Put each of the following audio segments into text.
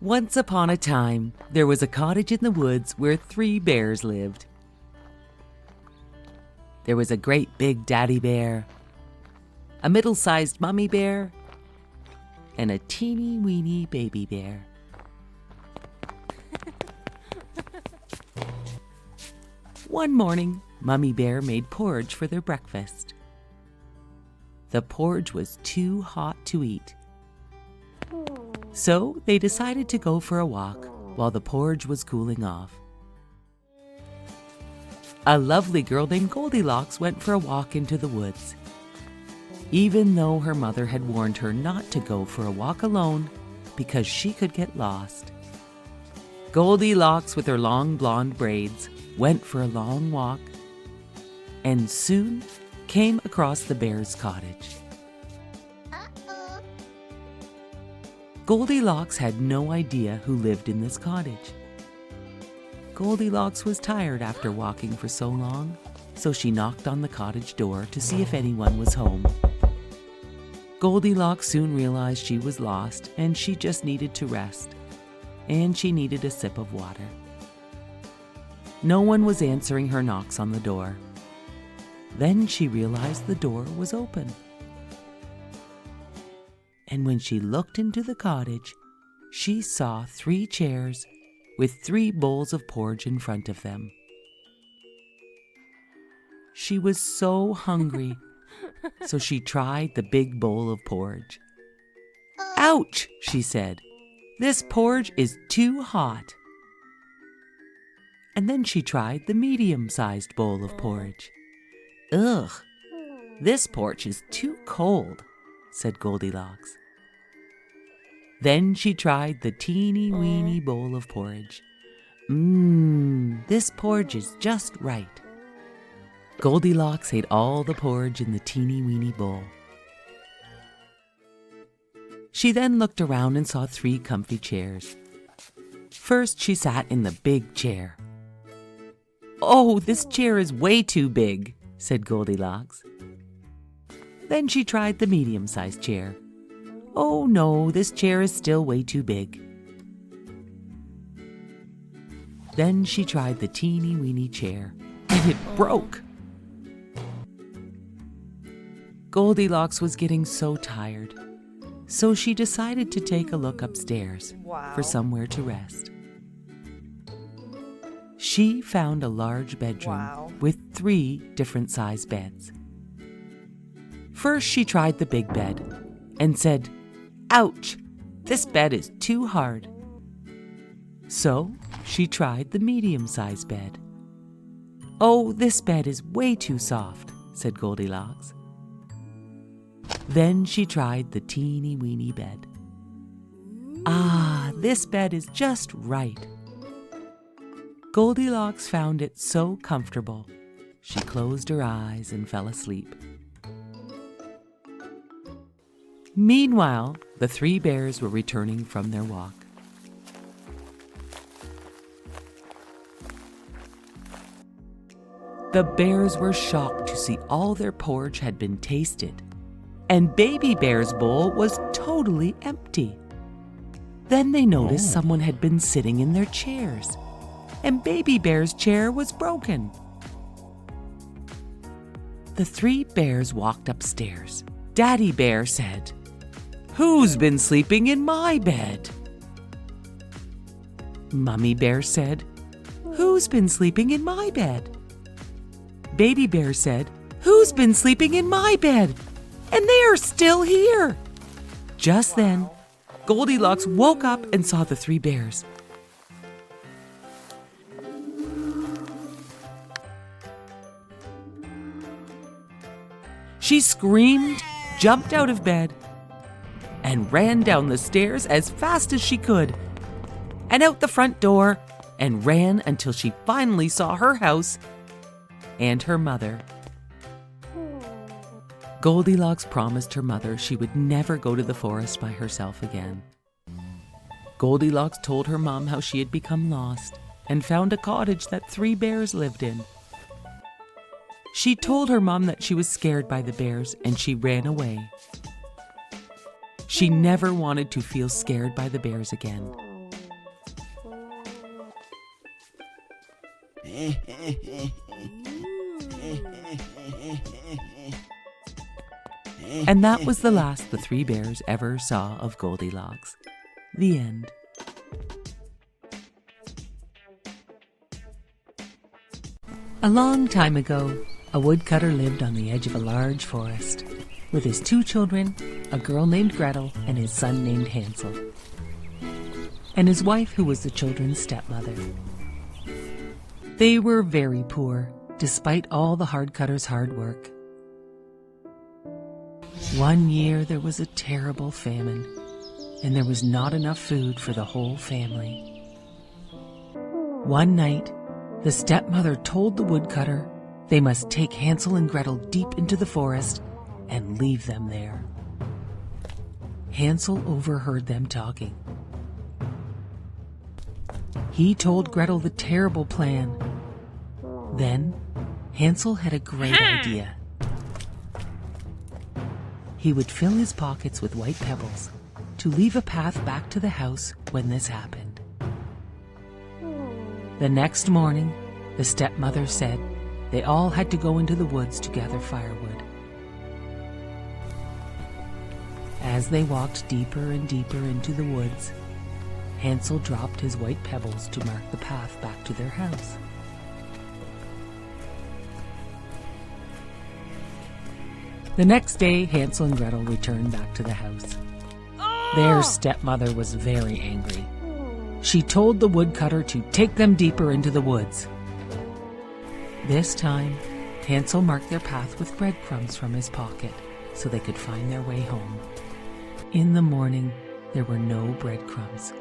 Once upon a time, there was a cottage in the woods where 3 bears lived. There was a great big daddy bear, a middle-sized mummy bear, and a teeny-weeny baby bear. One morning, Mummy Bear made porridge for their breakfast. The porridge was too hot to eat. So they decided to go for a walk while the porridge was cooling off. A lovely girl named Goldilocks went for a walk into the woods. Even though her mother had warned her not to go for a walk alone because she could get lost. Goldilocks, with her long blonde braids, went for a long walk and soon came across the bear's cottage. Goldilocks had no idea who lived in this cottage. Goldilocks was tired after walking for so long, so she knocked on the cottage door to see if anyone was home. Goldilocks soon realized she was lost and she just needed to rest, and she needed a sip of water. No one was answering her knocks on the door. Then she realized the door was open. And when she looked into the cottage, she saw 3 chairs with 3 bowls of porridge in front of them. She was so hungry, so she tried the big bowl of porridge. "Ouch," she said. "This porridge is too hot." And then she tried the medium-sized bowl of porridge. "Ugh, this porridge is too cold," said Goldilocks. Then she tried the teeny-weeny bowl of porridge. This porridge is just right." Goldilocks ate all the porridge in the teeny-weeny bowl. She then looked around and saw 3 comfy chairs. First, she sat in the big chair. "Oh, this chair is way too big," said Goldilocks. Then she tried the medium-sized chair. "Oh no, this chair is still way too big." Then she tried the teeny-weeny chair, and it broke. Goldilocks was getting so tired, so she decided to take a look upstairs for somewhere to rest. She found a large bedroom with 3 different size beds. First, she tried the big bed and said, "Ouch, this bed is too hard." So she tried the medium-sized bed. "Oh, this bed is way too soft," said Goldilocks. Then she tried the teeny-weeny bed. "Ah, this bed is just right." Goldilocks found it so comfortable, she closed her eyes and fell asleep. Meanwhile, the 3 bears were returning from their walk. The bears were shocked to see all their porridge had been tasted, and Baby Bear's bowl was totally empty. Then they noticed someone had been sitting in their chairs, and Baby Bear's chair was broken. The 3 bears walked upstairs. Daddy Bear said, "Who's been sleeping in my bed?" Mummy Bear said, "Who's been sleeping in my bed?" Baby Bear said, "Who's been sleeping in my bed? And they are still here." Just then, Goldilocks woke up and saw the 3 bears. She screamed, jumped out of bed, and ran down the stairs as fast as she could, and out the front door, and ran until she finally saw her house and her mother. Goldilocks promised her mother she would never go to the forest by herself again. Goldilocks told her mom how she had become lost and found a cottage that 3 bears lived in. She told her mom that she was scared by the bears and she ran away. She never wanted to feel scared by the bears again, And that was the last the three bears ever saw of Goldilocks. The end. A long time ago, a woodcutter lived on the edge of a large forest with his two children, a girl named Gretel and his son named Hansel, and his wife who was the children's stepmother. They were very poor, despite all the hardcutter's hard work. One year there was a terrible famine, and there was not enough food for the whole family. One night, the stepmother told the woodcutter they must take Hansel and Gretel deep into the forest and leave them there. Hansel overheard them talking. He told Gretel the terrible plan. Then Hansel had a great idea. He would fill his pockets with white pebbles to leave a path back to the house when this happened. The next morning, the stepmother said they all had to go into the woods to gather firewood. As they walked deeper and deeper into the woods, Hansel dropped his white pebbles to mark the path back to their house. The next day, Hansel and Gretel returned back to the house. Their stepmother was very angry. She told the woodcutter to take them deeper into the woods. This time, Hansel marked their path with breadcrumbs from his pocket so they could find their way home. In the morning, there were no breadcrumbs.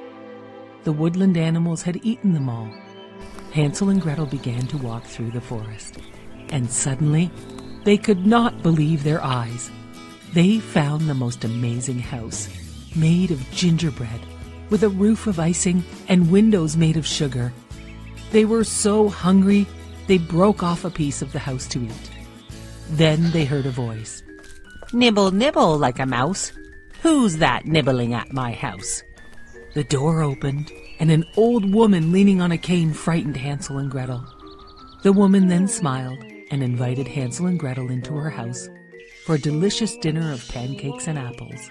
The woodland animals had eaten them all. Hansel and Gretel began to walk through the forest, and suddenly, they could not believe their eyes. They found the most amazing house, made of gingerbread, with a roof of icing and windows made of sugar. They were so hungry, they broke off a piece of the house to eat. Then they heard a voice. "Nibble, nibble like a mouse. Who's that nibbling at my house?" The door opened, and an old woman leaning on a cane frightened Hansel and Gretel. The woman then smiled and invited Hansel and Gretel into her house for a delicious dinner of pancakes and apples.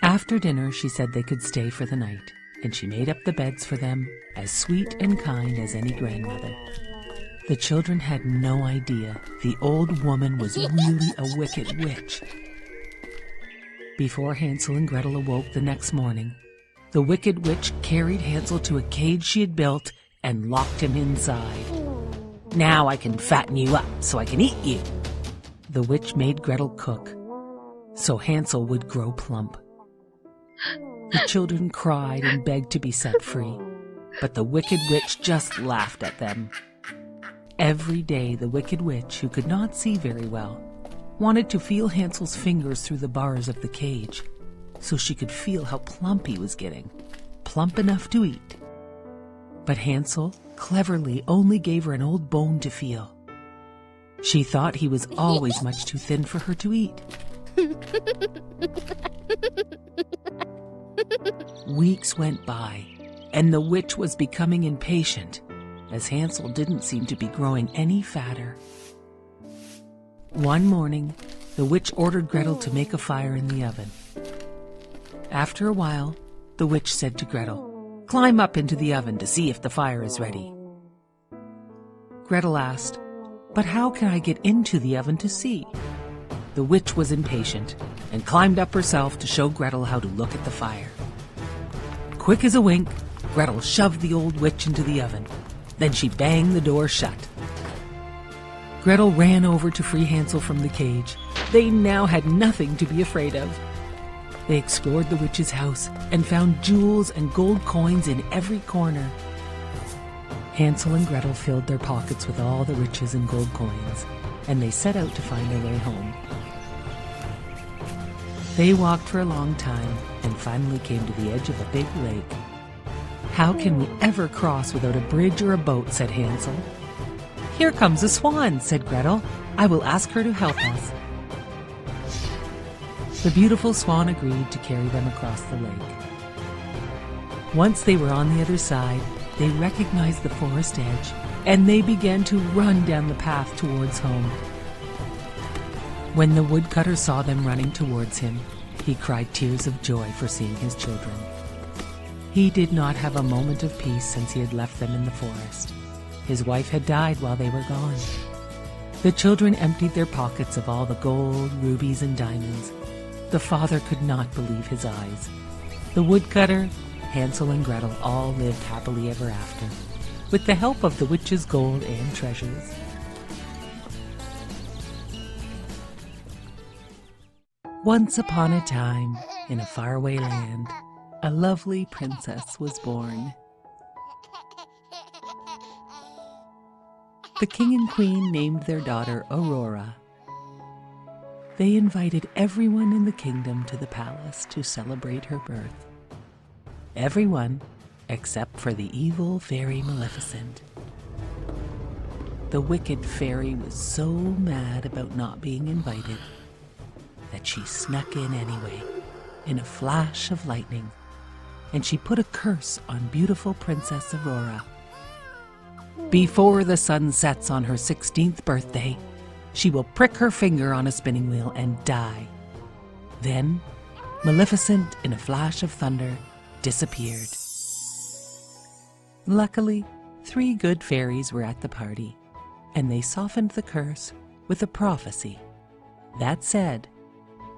After dinner, she said they could stay for the night, and she made up the beds for them, as sweet and kind as any grandmother. The children had no idea the old woman was really a wicked witch. Before Hansel and Gretel awoke the next morning, the wicked witch carried Hansel to a cage she had built and locked him inside. "Now I can fatten you up so I can eat you." The witch made Gretel cook, so Hansel would grow plump. The children cried and begged to be set free, but the wicked witch just laughed at them. Every day the wicked witch, who could not see very well, wanted to feel Hansel's fingers through the bars of the cage, so she could feel how plump he was getting, plump enough to eat. But Hansel cleverly only gave her an old bone to feel. She thought he was always much too thin for her to eat. Weeks went by, and the witch was becoming impatient, as Hansel didn't seem to be growing any fatter. One morning, the witch ordered Gretel to make a fire in the oven. After a while, the witch said to Gretel, "Climb up into the oven to see if the fire is ready." Gretel asked, "But how can I get into the oven to see?" The witch was impatient and climbed up herself to show Gretel how to look at the fire. Quick as a wink, Gretel shoved the old witch into the oven. Then she banged the door shut. Gretel ran over to free Hansel from the cage. They now had nothing to be afraid of. They explored the witch's house and found jewels and gold coins in every corner. Hansel and Gretel filled their pockets with all the riches and gold coins, and they set out to find their way home. They walked for a long time and finally came to the edge of a big lake. "How can we ever cross without a bridge or a boat?" said Hansel. "Here comes a swan," said Gretel. "I will ask her to help us." The beautiful swan agreed to carry them across the lake. Once they were on the other side, they recognized the forest edge, and they began to run down the path towards home. When the woodcutter saw them running towards him, he cried tears of joy for seeing his children. He did not have a moment of peace since he had left them in the forest. His wife had died while they were gone. The children emptied their pockets of all the gold, rubies, and diamonds. The father could not believe his eyes. The woodcutter, Hansel and Gretel all lived happily ever after, with the help of the witch's gold and treasures. Once upon a time, in a faraway land, a lovely princess was born. The king and queen named their daughter Aurora. They invited everyone in the kingdom to the palace to celebrate her birth. Everyone except for the evil fairy Maleficent. The wicked fairy was so mad about not being invited that she snuck in anyway, in a flash of lightning, and she put a curse on beautiful Princess Aurora. Before the sun sets on her 16th birthday, she will prick her finger on a spinning wheel and die. Then, Maleficent, in a flash of thunder, disappeared. Luckily, 3 good fairies were at the party, and they softened the curse with a prophecy that said,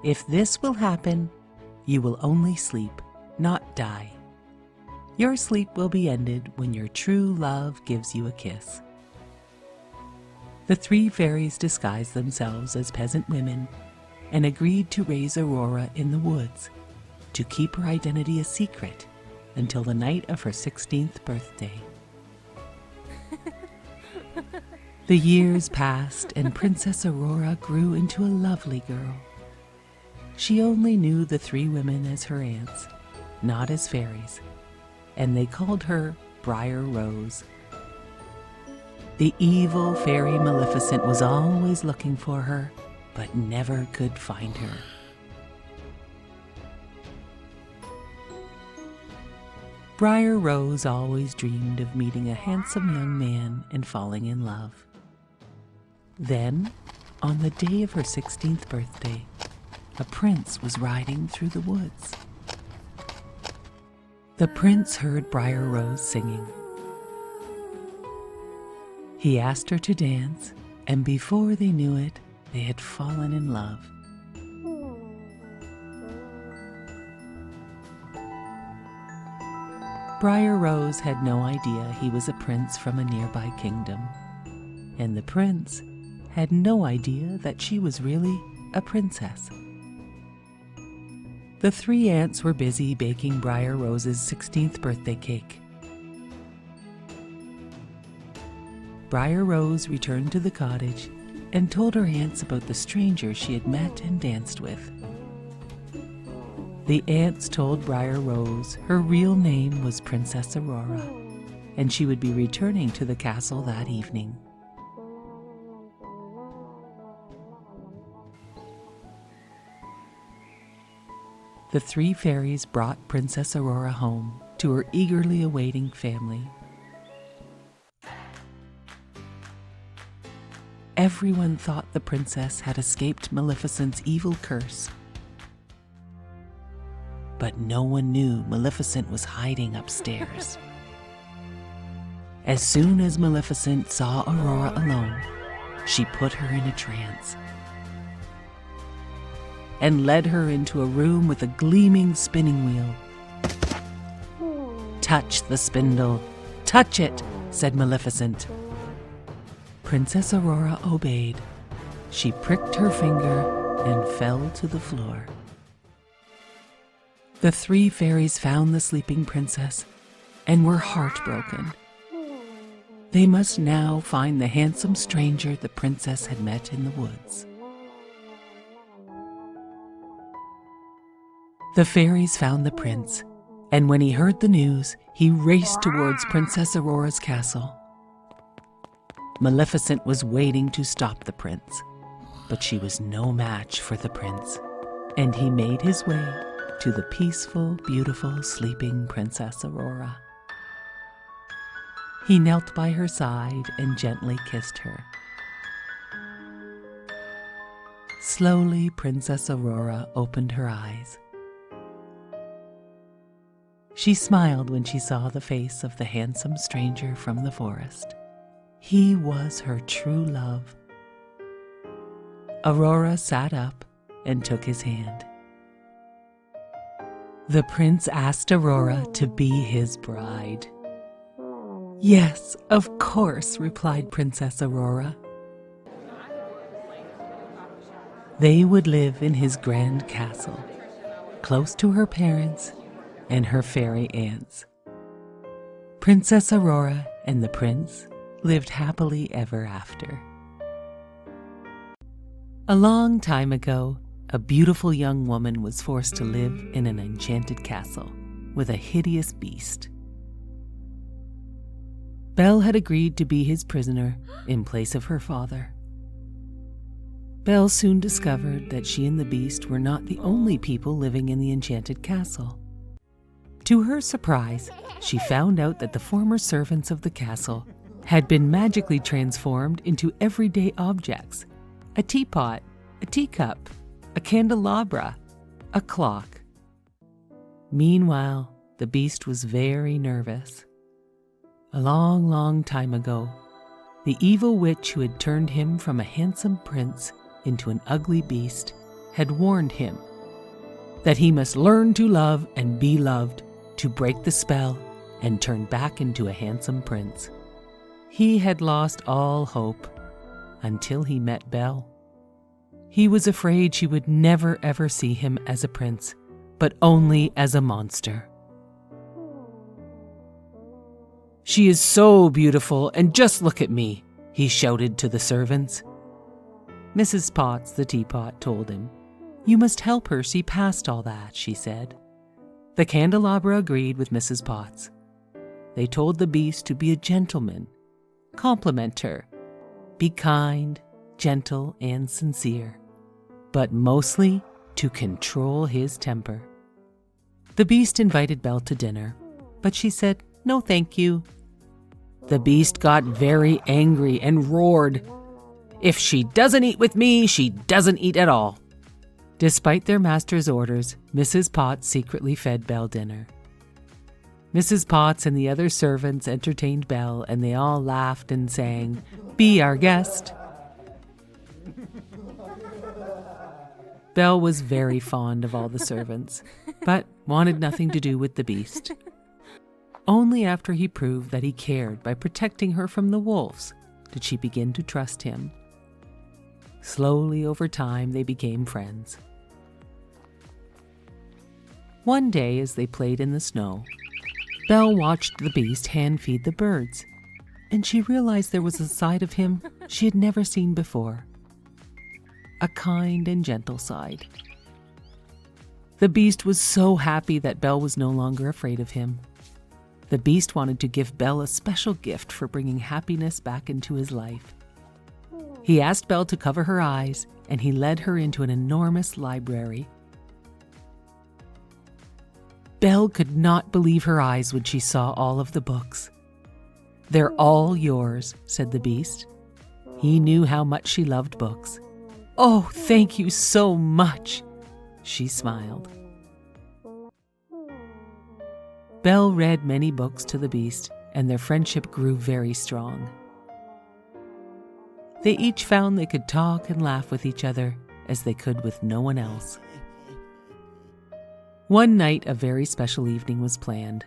"If this will happen, you will only sleep, not die. Your sleep will be ended when your true love gives you a kiss." The 3 fairies disguised themselves as peasant women and agreed to raise Aurora in the woods to keep her identity a secret until the night of her 16th birthday. The years passed and Princess Aurora grew into a lovely girl. She only knew the 3 women as her aunts, not as fairies, and they called her Briar Rose. The evil fairy Maleficent was always looking for her, but never could find her. Briar Rose always dreamed of meeting a handsome young man and falling in love. Then, on the day of her 16th birthday, a prince was riding through the woods. The prince heard Briar Rose singing. He asked her to dance, and before they knew it, they had fallen in love. Briar Rose had no idea he was a prince from a nearby kingdom, and the prince had no idea that she was really a princess. The 3 aunts were busy baking Briar Rose's 16th birthday cake. Briar Rose returned to the cottage and told her aunts about the stranger she had met and danced with. The aunts told Briar Rose her real name was Princess Aurora, and she would be returning to the castle that evening. The 3 fairies brought Princess Aurora home to her eagerly awaiting family. Everyone thought the princess had escaped Maleficent's evil curse. But no one knew Maleficent was hiding upstairs. As soon as Maleficent saw Aurora alone, she put her in a trance and led her into a room with a gleaming spinning wheel. "Touch the spindle, touch it," said Maleficent. Princess Aurora obeyed. She pricked her finger and fell to the floor. The 3 fairies found the sleeping princess and were heartbroken. They must now find the handsome stranger the princess had met in the woods. The fairies found the prince, and when he heard the news, he raced towards Princess Aurora's castle. Maleficent was waiting to stop the prince, but she was no match for the prince, and he made his way to the peaceful, beautiful, sleeping Princess Aurora. He knelt by her side and gently kissed her. Slowly, Princess Aurora opened her eyes. She smiled when she saw the face of the handsome stranger from the forest. He was her true love. Aurora sat up and took his hand. The prince asked Aurora to be his bride. "Yes, of course," replied Princess Aurora. They would live in his grand castle, close to her parents and her fairy aunts. Princess Aurora and the prince lived happily ever after. A long time ago, a beautiful young woman was forced to live in an enchanted castle with a hideous beast. Belle had agreed to be his prisoner in place of her father. Belle soon discovered that she and the beast were not the only people living in the enchanted castle. To her surprise, she found out that the former servants of the castle had been magically transformed into everyday objects: a teapot, a teacup, a candelabra, a clock. Meanwhile, the beast was very nervous. A long, long time ago, the evil witch who had turned him from a handsome prince into an ugly beast had warned him that he must learn to love and be loved to break the spell and turn back into a handsome prince. He had lost all hope until he met Belle. He was afraid she would never ever see him as a prince, but only as a monster. "She is so beautiful, and just look at me," he shouted to the servants. Mrs. Potts, the teapot, told him, "You must help her see past all that," she said. The candelabra agreed with Mrs. Potts. They told the beast to be a gentleman, compliment her, be kind, gentle, and sincere, but mostly to control his temper. The beast invited Belle to dinner, but she said, "No, thank you." The beast got very angry and roared, "If she doesn't eat with me, she doesn't eat at all." Despite their master's orders, Mrs. Potts secretly fed Belle dinner. Mrs. Potts and the other servants entertained Belle, and they all laughed and sang, "Be our guest." Belle was very fond of all the servants, but wanted nothing to do with the beast. Only after he proved that he cared by protecting her from the wolves did she begin to trust him. Slowly over time, they became friends. One day, as they played in the snow, Belle watched the beast hand feed the birds, and she realized there was a side of him she had never seen before. A kind and gentle side. The beast was so happy that Belle was no longer afraid of him. The beast wanted to give Belle a special gift for bringing happiness back into his life. He asked Belle to cover her eyes, and he led her into an enormous library. Belle could not believe her eyes when she saw all of the books. "They're all yours," said the beast. He knew how much she loved books. "Oh, thank you so much," she smiled. Belle read many books to the beast, and their friendship grew very strong. They each found they could talk and laugh with each other as they could with no one else. One night, a very special evening was planned.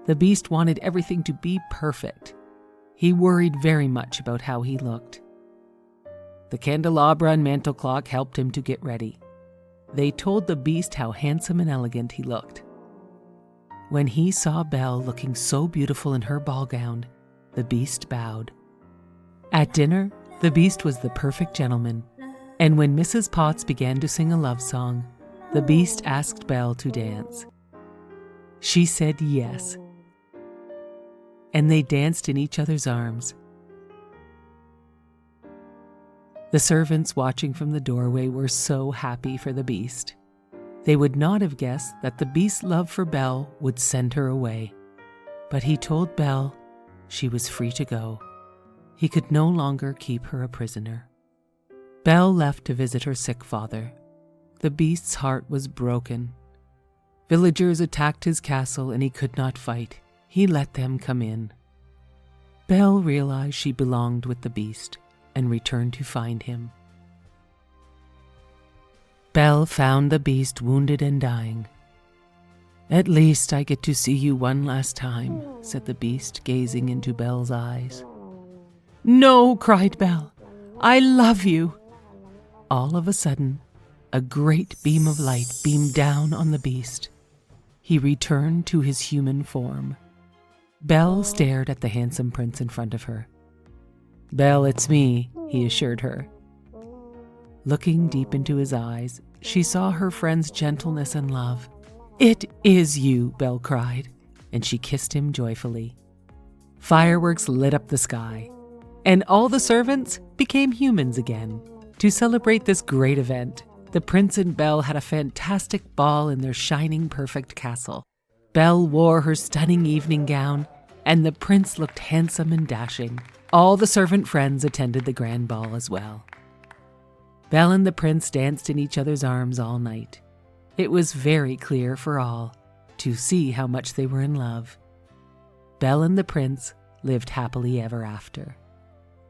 The beast wanted everything to be perfect. He worried very much about how he looked. The candelabra and mantel clock helped him to get ready. They told the beast how handsome and elegant he looked. When he saw Belle looking so beautiful in her ball gown, the beast bowed. At dinner, the beast was the perfect gentleman, and when Mrs. Potts began to sing a love song, the beast asked Belle to dance. She said yes, and they danced in each other's arms. The servants watching from the doorway were so happy for the beast. They would not have guessed that the beast's love for Belle would send her away. But he told Belle She was free to go. He could no longer keep her a prisoner. Belle left to visit her sick father. The beast's heart was broken. Villagers attacked his castle and he could not fight. He let them come in. Belle realized she belonged with the beast and returned to find him. Belle found the beast wounded and dying. "At least I get to see you one last time," said the beast, gazing into Belle's eyes. "No," cried Belle. "I love you." All of a sudden, a great beam of light beamed down on the beast. He returned to his human form. Belle stared at the handsome prince in front of her. "Belle, it's me," he assured her. Looking deep into his eyes, she saw her friend's gentleness and love. "It is you," Belle cried, and she kissed him joyfully. Fireworks lit up the sky, and all the servants became humans again. To celebrate this great event, the prince and Belle had a fantastic ball in their shining, perfect castle. Belle wore her stunning evening gown, and the prince looked handsome and dashing. All the servant friends attended the grand ball as well. Belle and the prince danced in each other's arms all night. It was very clear for all to see how much they were in love. Belle and the prince lived happily ever after.